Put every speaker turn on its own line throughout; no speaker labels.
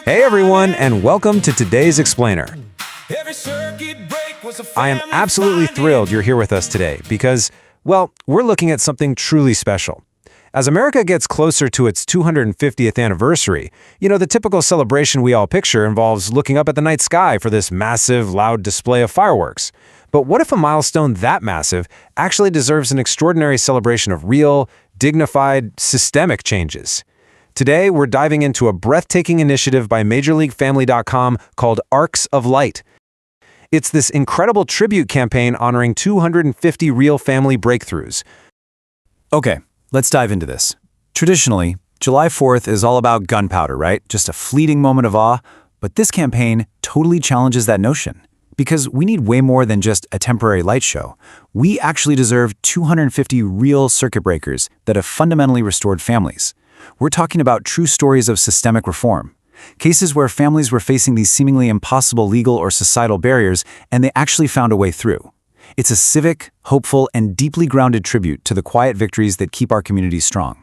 Hey everyone, and welcome to today's Explainer. I am absolutely thrilled you're here with us today because, well, we're looking at something truly special. As America gets closer to its 250th anniversary, the typical celebration we all picture involves looking up at the night sky for this massive, loud display of fireworks. But what if a milestone that massive actually deserves an extraordinary celebration of real, dignified, systemic changes? Today, we're diving into a breathtaking initiative by MajorLeagueFamily.com called Arcs of Light. It's this incredible tribute campaign honoring 250 real family breakthroughs.
Okay, let's dive into this. Traditionally, July 4th is all about gunpowder, right? Just a fleeting moment of awe. But this campaign totally challenges that notion. Because we need way more than just a temporary light show. We actually deserve 250 real circuit breakers that have fundamentally restored families. We're talking about true stories of systemic reform. Cases where families were facing these seemingly impossible legal or societal barriers, and they actually found a way through. It's a civic, hopeful, and deeply grounded tribute to the quiet victories that keep our communities strong.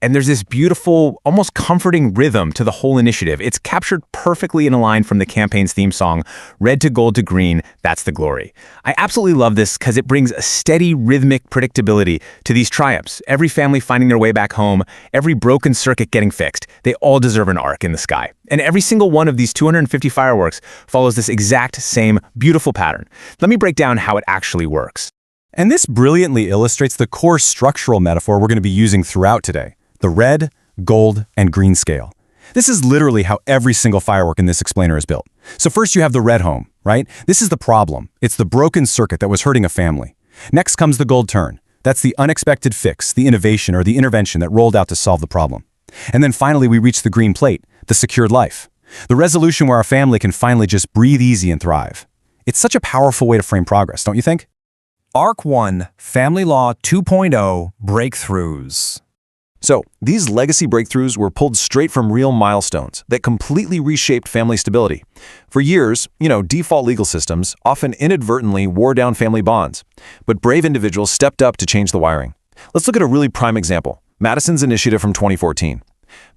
And there's this beautiful, almost comforting rhythm to the whole initiative. It's captured perfectly in a line from the campaign's theme song, Red to Gold to Green, That's the Glory. I absolutely love this because it brings a steady, rhythmic predictability to these triumphs. Every family finding their way back home, every broken circuit getting fixed. They all deserve an arc in the sky. And every single one of these 250 fireworks follows this exact same beautiful pattern. Let me break down how it actually works.
And this brilliantly illustrates the core structural metaphor we're going to be using throughout today. The red, gold, and green scale. This is literally how every single firework in this explainer is built. So first you have the red home, right? This is the problem. It's the broken circuit that was hurting a family. Next comes the gold turn. That's the unexpected fix, the innovation or the intervention that rolled out to solve the problem. And then finally we reach the green plate, the secured life. The resolution where our family can finally just breathe easy and thrive. It's such a powerful way to frame progress, don't you think?
Arc 1, Family Law 2.0 Breakthroughs.
So, these legacy breakthroughs were pulled straight from real milestones that completely reshaped family stability. For years, default legal systems often inadvertently wore down family bonds. But brave individuals stepped up to change the wiring. Let's look at a really prime example, Madison's initiative from 2014.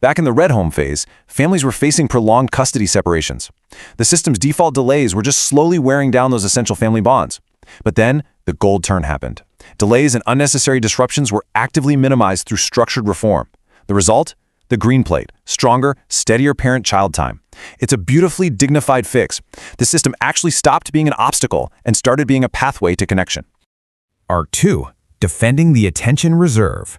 Back in the red home phase, families were facing prolonged custody separations. The system's default delays were just slowly wearing down those essential family bonds. But then, the gold turn happened. Delays and unnecessary disruptions were actively minimized through structured reform. The result? The green plate, stronger, steadier parent-child time. It's a beautifully dignified fix. The system actually stopped being an obstacle and started being a pathway to connection.
Arc 2, Defending the Attention Reserve.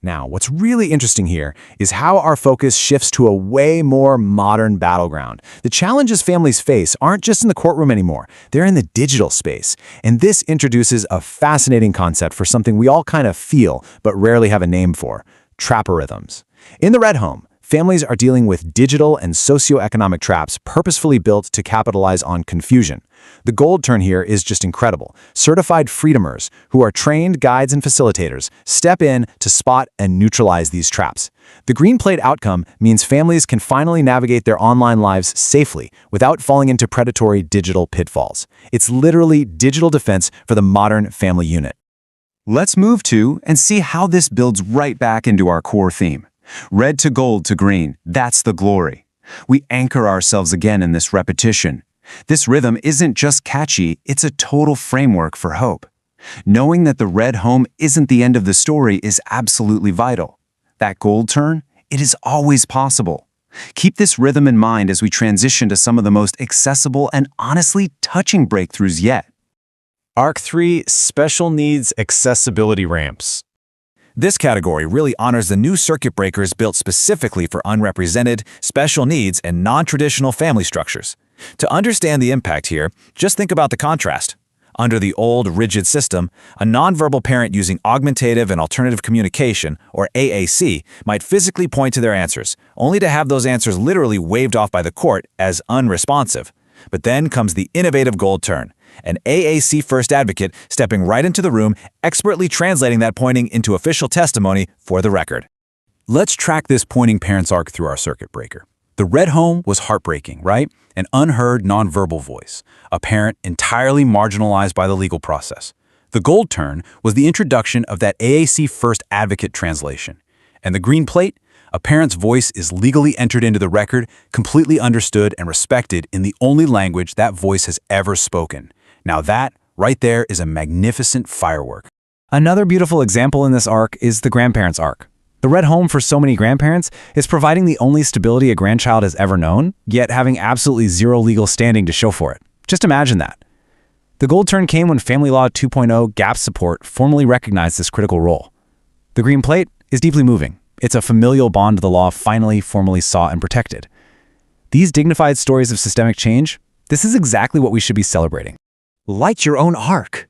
Now, what's really interesting here is how our focus shifts to a way more modern battleground. The challenges families face aren't just in the courtroom anymore, they're in the digital space. And this introduces a fascinating concept for something we all kind of feel but rarely have a name for: traparhythms. In the red home, families are dealing with digital and socioeconomic traps purposefully built to capitalize on confusion. The gold turn here is just incredible. Certified freedomers, who are trained guides and facilitators, step in to spot and neutralize these traps. The green plate outcome means families can finally navigate their online lives safely without falling into predatory digital pitfalls. It's literally digital defense for the modern family unit.
Let's move to and see how this builds right back into our core theme. Red to gold to green, that's the glory. We anchor ourselves again in this repetition. This rhythm isn't just catchy, it's a total framework for hope. Knowing that the red home isn't the end of the story is absolutely vital. That gold turn, it is always possible. Keep this rhythm in mind as we transition to some of the most accessible and honestly touching breakthroughs yet.
Arc 3, Special Needs Accessibility Ramps. This category really honors the new circuit breakers built specifically for unrepresented, special needs, and non-traditional family structures. To understand the impact here, just think about the contrast. Under the old, rigid system, a nonverbal parent using augmentative and alternative communication, or AAC, might physically point to their answers, only to have those answers literally waved off by the court as unresponsive. But then comes the innovative gold turn, an AAC-first advocate stepping right into the room, expertly translating that pointing into official testimony for the record.
Let's track this pointing parent's arc through our circuit breaker. The red home was heartbreaking, right? An unheard nonverbal voice, a parent entirely marginalized by the legal process. The gold turn was the introduction of that AAC first advocate translation. And the green plate, A parent's voice is legally entered into the record, completely understood and respected in the only language that voice has ever spoken. Now that, right there, is a magnificent firework.
Another beautiful example in this arc is the grandparents arc. The red home for so many grandparents is providing the only stability a grandchild has ever known, yet having absolutely zero legal standing to show for it. Just imagine that. The gold turn came when Family Law 2.0 gap support formally recognized this critical role. The green plate is deeply moving. It's a familial bond the law finally formally saw and protected. These dignified stories of systemic change, this is exactly what we should be celebrating.
Light your own arc.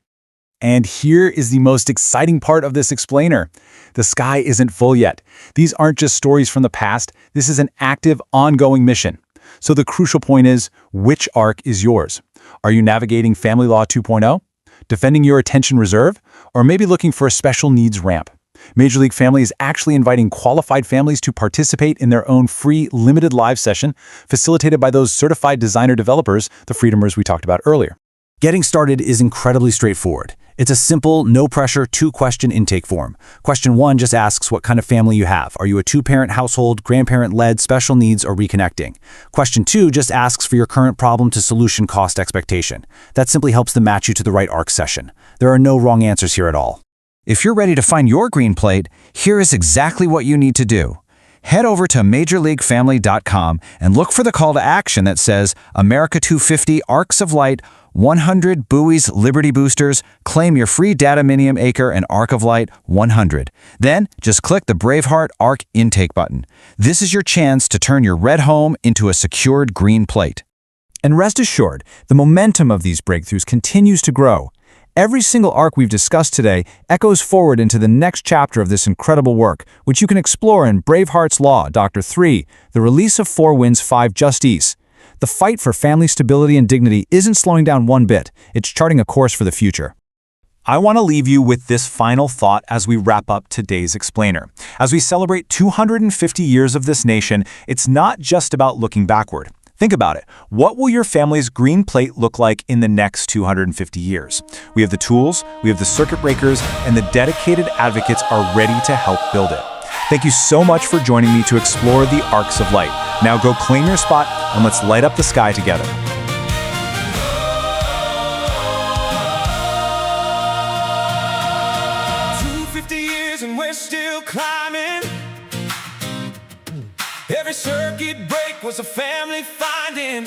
And here is the most exciting part of this explainer. The sky isn't full yet. These aren't just stories from the past. This is an active, ongoing mission. So the crucial point is, which arc is yours? Are you navigating Family Law 2.0? Defending your attention reserve? Or maybe looking for a special needs ramp? Major League Family is actually inviting qualified families to participate in their own free, limited live session, facilitated by those certified designer developers, the Freedomers we talked about earlier. Getting started is incredibly straightforward. It's a simple, no-pressure, two-question intake form. Question 1 just asks what kind of family you have. Are you a two-parent household, grandparent-led, special needs, or reconnecting? Question 2 just asks for your current problem to solution cost expectation. That simply helps them match you to the right ARC session. There are no wrong answers here at all.
If you're ready to find your green plate, here is exactly what you need to do. Head over to MajorLeagueFamily.com and look for the call to action that says America 250 Arcs of Light 100 Buoys Liberty Boosters, claim your free data Minium Acre and Arc of Light 100. Then, just click the Braveheart Arc Intake button. This is your chance to turn your red home into a secured green plate.
And rest assured, the momentum of these breakthroughs continues to grow. Every single arc we've discussed today echoes forward into the next chapter of this incredible work, which you can explore in Braveheart's Law, Dr. 3, The Release of 4 Winds 5 Justice. The fight for family stability and dignity isn't slowing down one bit. It's charting a course for the future.
I want to leave you with this final thought as we wrap up today's explainer. As we celebrate 250 years of this nation, it's not just about looking backward. Think about it. What will your family's green plate look like in the next 250 years? We have the tools, we have the circuit breakers, and the dedicated advocates are ready to help build it. Thank you so much for joining me to explore the arcs of light. Now go claim your spot and let's light up the sky together.
250 years and we're still climbing. Every circuit break was a family finding.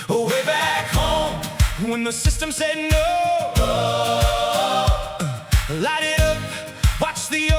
Way back home when the system said no. Light it up, watch the